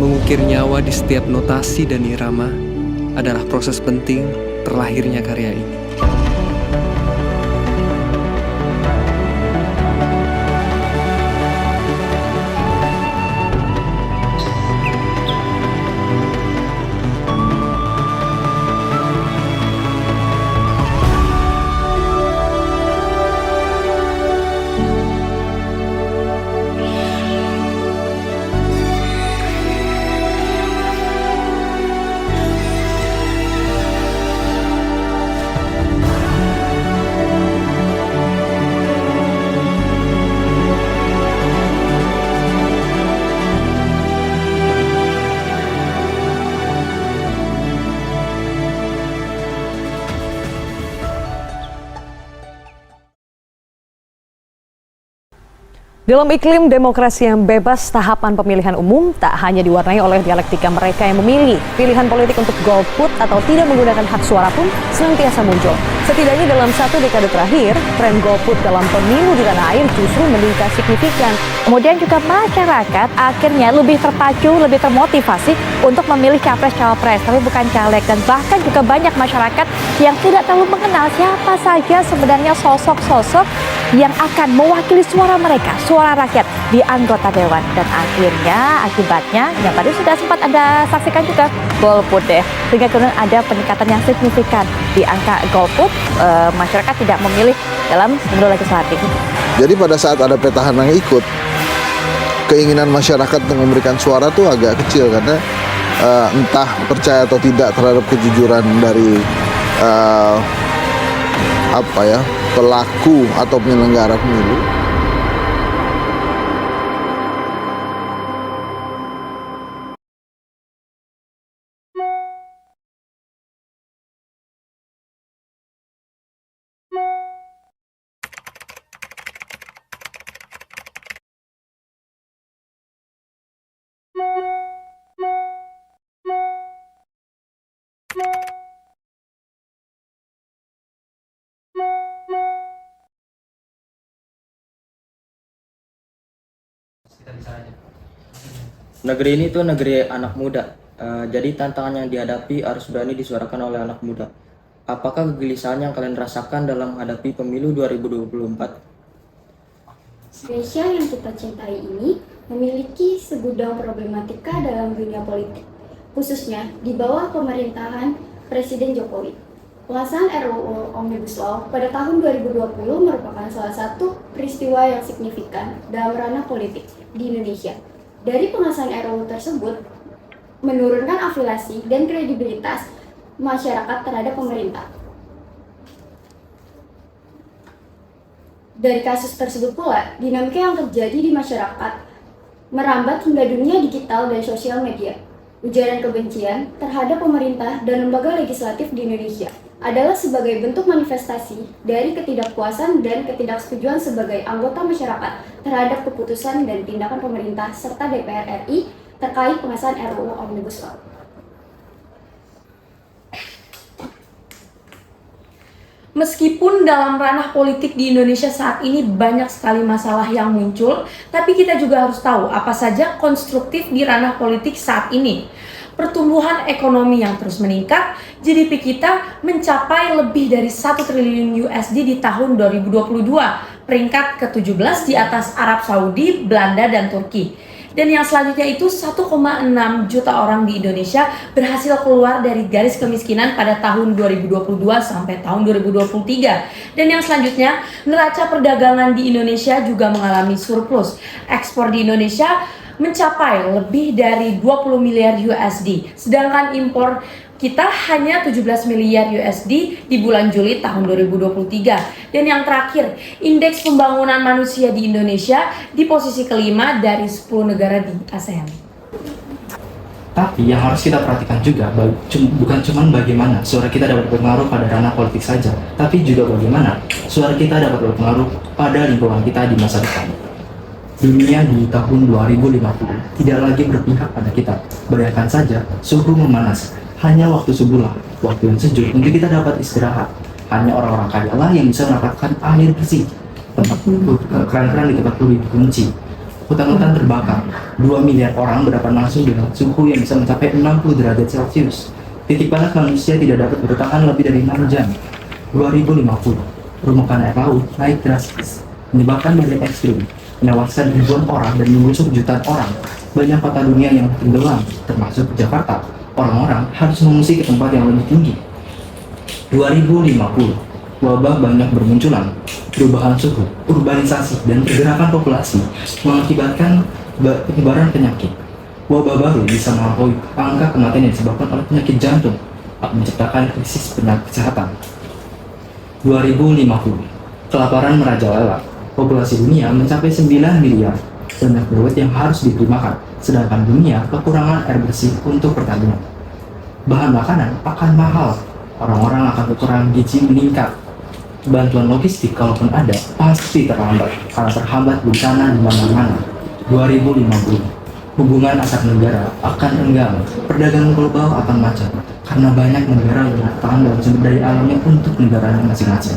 Mengukir nyawa di setiap notasi dan irama adalah proses penting terlahirnya karya ini. Dalam iklim demokrasi yang bebas, tahapan pemilihan umum tak hanya diwarnai oleh dialektika mereka yang memilih. Pilihan politik untuk golput atau tidak menggunakan hak suara pun senantiasa muncul. Setidaknya dalam 1 dekade terakhir, tren golput dalam pemilu di tanah air justru meningkat signifikan. Kemudian juga masyarakat akhirnya lebih terpacu, lebih termotivasi untuk memilih capres-cawapres, tapi bukan caleg. Dan bahkan juga banyak masyarakat yang tidak terlalu mengenal siapa saja sebenarnya sosok-sosok yang akan mewakili suara mereka, suara rakyat di anggota dewan. Dan akhirnya akibatnya yang tadi sudah sempat Anda saksikan juga, golput deh. Sehingga kemudian ada peningkatan yang signifikan di angka golput, masyarakat tidak memilih dalam pemilu legislatif. Jadi pada saat ada petahana yang ikut, keinginan masyarakat untuk memberikan suara tuh agak kecil karena entah percaya atau tidak terhadap kejujuran dari pelaku atau penyelenggara pemilu. Negeri ini tuh negeri anak muda, jadi tantangan yang dihadapi harus berani disuarakan oleh anak muda. Apakah kegelisahan yang kalian rasakan dalam menghadapi pemilu 2024? Indonesia yang kita cintai ini memiliki segudang problematika dalam dunia politik, khususnya di bawah pemerintahan Presiden Jokowi. Pengesahan RUU Omnibus Law pada tahun 2020 merupakan salah satu peristiwa yang signifikan dalam ranah politik di Indonesia. Dari pengesahan RUU tersebut, menurunkan afiliasi dan kredibilitas masyarakat terhadap pemerintah. Dari kasus tersebut pula, dinamika yang terjadi di masyarakat merambat hingga dunia digital dan sosial media. Ujaran kebencian terhadap pemerintah dan lembaga legislatif di Indonesia adalah sebagai bentuk manifestasi dari ketidakpuasan dan ketidaksetujuan sebagai anggota masyarakat terhadap keputusan dan tindakan pemerintah serta DPR RI terkait pengesahan RUU Omnibus Law. Meskipun dalam ranah politik di Indonesia saat ini banyak sekali masalah yang muncul, tapi kita juga harus tahu apa saja konstruktif di ranah politik saat ini. Pertumbuhan ekonomi yang terus meningkat, GDP kita mencapai lebih dari 1 triliun USD di tahun 2022, peringkat ke-17 di atas Arab Saudi, Belanda, dan Turki. Dan yang selanjutnya itu 1,6 juta orang di Indonesia berhasil keluar dari garis kemiskinan pada tahun 2022 sampai tahun 2023. Dan yang selanjutnya, neraca perdagangan di Indonesia juga mengalami surplus. Ekspor di Indonesia mencapai lebih dari 20 miliar USD, sedangkan impor kita hanya 17 miliar USD di bulan Juli tahun 2023. Dan yang terakhir, indeks pembangunan manusia di Indonesia di posisi kelima dari 10 negara di ASEAN. Tapi yang harus kita perhatikan juga, bukan cuma bagaimana suara kita dapat berpengaruh pada ranah politik saja, tapi juga bagaimana suara kita dapat berpengaruh pada lingkungan kita di masa depan. Dunia di tahun 2050 tidak lagi berpihak pada kita. Bayangkan saja, suhu memanas. Hanya waktu sebulan, waktu yang sejuk untuk kita dapat istirahat. Hanya orang-orang kaya lah yang bisa mendapatkan air bersih. Tempat duduk, keran-keran di tempat duduk dikunci. hutan-hutan terbakar, 2 miliar orang berhadapan langsung dengan suhu yang bisa mencapai 60 derajat Celcius. Titik panas manusia tidak dapat bertahan lebih dari 6 jam. 2050, permukaan air laut naik drastis, menyebabkan badai ekstrim, menewaskan ribuan orang dan menusuk jutaan orang. Banyak kota dunia yang tenggelam, termasuk Jakarta. Orang-orang harus mengungsi ke tempat yang lebih tinggi. 2050, wabah banyak bermunculan. Perubahan suhu, urbanisasi, dan pergerakan populasi mengakibatkan penyebaran penyakit. Wabah baru bisa melampaui angka kematian yang disebabkan oleh penyakit jantung, menciptakan krisis penyakit kesehatan. 2050, kelaparan merajalela. Populasi dunia mencapai 9 miliar. Banyak duit yang harus dimakan, sedangkan dunia kekurangan air bersih untuk pertanian. Bahan makanan akan mahal, orang-orang akan kekurangan gizi meningkat. Bantuan logistik kalaupun ada pasti terlambat karena terhambat bencana di mana-mana. 2050, hubungan antar negara akan renggang, perdagangan global akan macet karena banyak negara yang bertahan dalam sumber daya alamnya untuk negaranya masing-masing.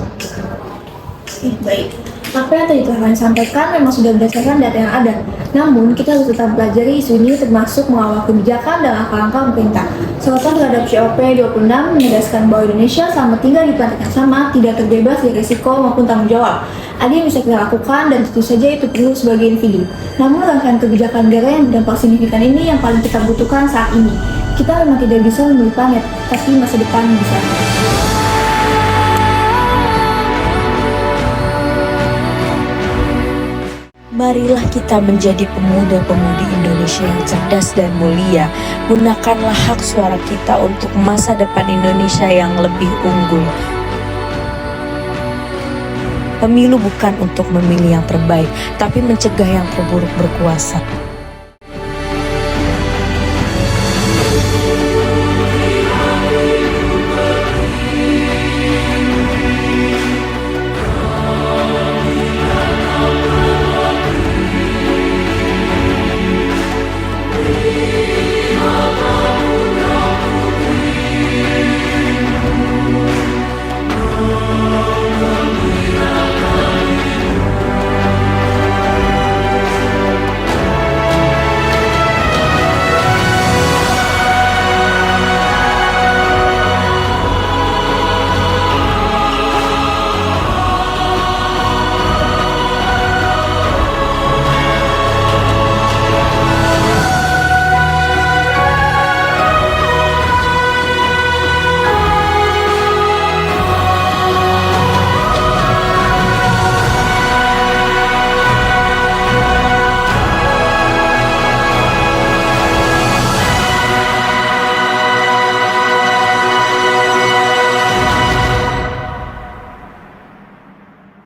Baik, apa yang tadi telah kalian sampaikan memang sudah berdasarkan data yang ada. Namun, kita harus tetap pelajari isu ini termasuk mengawal kebijakan dan langkah-langkah pemerintah. Sorotan terhadap COP26 menegaskan bahwa Indonesia selama tinggal di planet yang sama tidak terbebas dari risiko maupun tanggung jawab. Ada yang bisa kita lakukan dan tentu saja itu perlu sebagai individu. Namun, rangkaian kebijakan negara yang berdampak signifikan ini yang paling kita butuhkan saat ini. Kita memang tidak bisa memilih planet, tapi masa depan bisa. Marilah kita menjadi pemuda-pemudi Indonesia yang cerdas dan mulia. Gunakanlah hak suara kita untuk masa depan Indonesia yang lebih unggul. Pemilu bukan untuk memilih yang terbaik, tapi mencegah yang terburuk berkuasa.